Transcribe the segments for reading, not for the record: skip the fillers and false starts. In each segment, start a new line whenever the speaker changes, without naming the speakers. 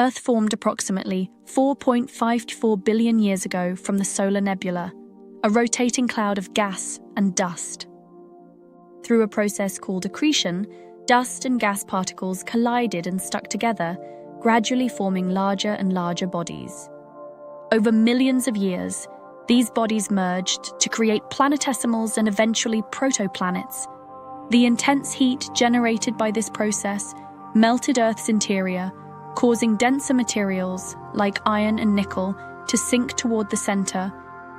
Earth formed approximately 4.54 billion years ago from the solar nebula, a rotating cloud of gas and dust. Through a process called accretion, dust and gas particles collided and stuck together, gradually forming larger and larger bodies. Over millions of years, these bodies merged to create planetesimals and eventually protoplanets. The intense heat generated by this process melted Earth's interior, causing denser materials like iron and nickel to sink toward the center,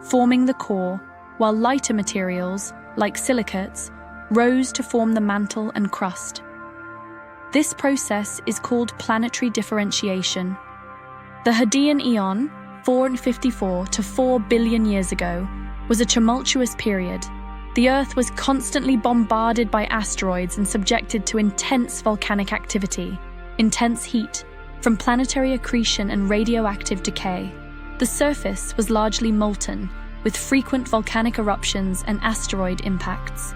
forming the core, while lighter materials like silicates rose to form the mantle and crust. This process is called planetary differentiation. The Hadean Eon, 454 to 4 billion years ago, was a tumultuous period. The Earth was constantly bombarded by asteroids and subjected to intense volcanic activity, intense heat, from planetary accretion and radioactive decay. The surface was largely molten, with frequent volcanic eruptions and asteroid impacts.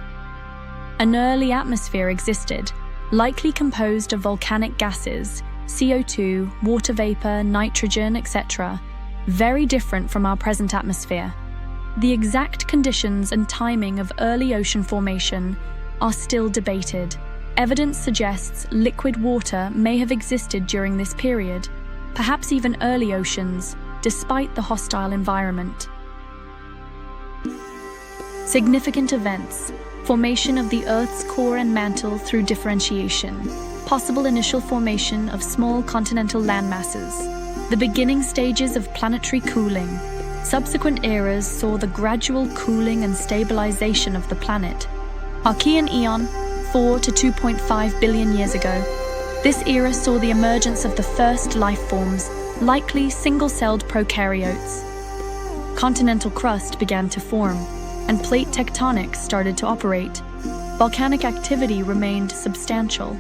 An early atmosphere existed, likely composed of volcanic gases, CO2, water vapor, nitrogen, etc., very different from our present atmosphere. The exact conditions and timing of early ocean formation are still debated. Evidence suggests liquid water may have existed during this period, perhaps even early oceans, despite the hostile environment. Significant events: formation of the Earth's core and mantle through differentiation, possible initial formation of small continental landmasses, the beginning stages of planetary cooling. Subsequent eras saw the gradual cooling and stabilization of the planet. Hadean Eon, 4 to 2.5 billion years ago. This era saw the emergence of the first life forms, likely single-celled prokaryotes. Continental crust began to form, and plate tectonics started to operate. Volcanic activity remained substantial.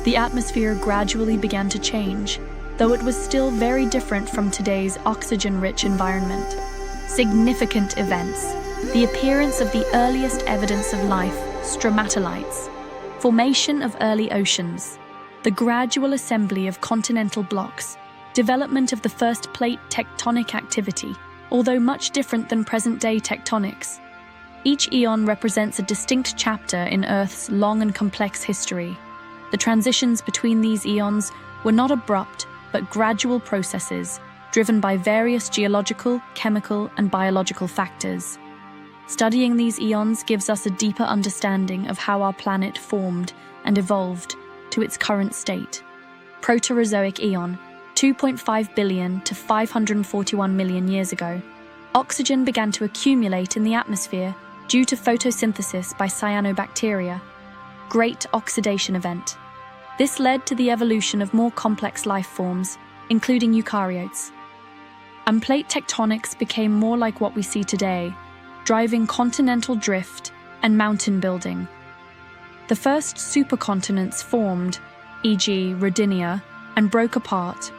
The atmosphere gradually began to change, though it was still very different from today's oxygen-rich environment. Significant events: the appearance of the earliest evidence of life, stromatolites, formation of early oceans, the gradual assembly of continental blocks, development of the first plate tectonic activity, although much different than present-day tectonics. Each eon represents a distinct chapter in Earth's long and complex history. The transitions between these eons were not abrupt, but gradual processes, driven by various geological, chemical, and biological factors. Studying these eons gives us a deeper understanding of how our planet formed and evolved to its current state. Proterozoic Eon, 2.5 billion to 541 million years ago. Oxygen began to accumulate in the atmosphere due to photosynthesis by cyanobacteria. Great oxidation event. This led to the evolution of more complex life forms, including eukaryotes. And plate tectonics became more like what we see today, driving continental drift and mountain building. The first supercontinents formed, e.g. Rodinia, and broke apart.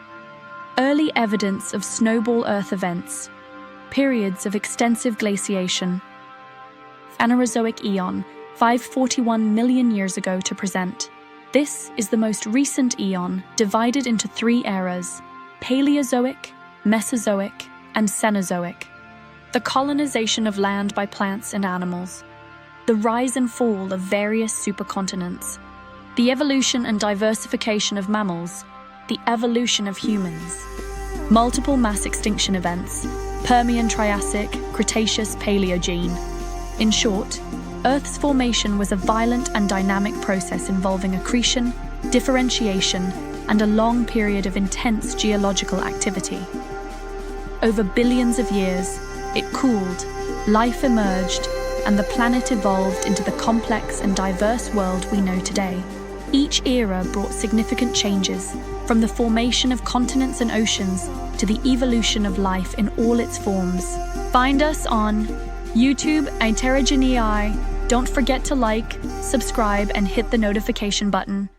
Early evidence of snowball Earth events, periods of extensive glaciation. Phanerozoic Eon, 541 million years ago to present. This is the most recent eon, divided into 3 eras: Paleozoic, Mesozoic, and Cenozoic. The colonization of land by plants and animals. The rise and fall of various supercontinents. The evolution and diversification of mammals. The evolution of humans. Multiple mass extinction events: Permian, Triassic, Cretaceous, Paleogene. In short, Earth's formation was a violent and dynamic process involving accretion, differentiation, and a long period of intense geological activity. Over billions of years, it cooled, life emerged, and the planet evolved into the complex and diverse world we know today. Each era brought significant changes, from the formation of continents and oceans to the evolution of life in all its forms. Find us on YouTube and TerraGene. Don't forget to like, subscribe, and hit the notification button.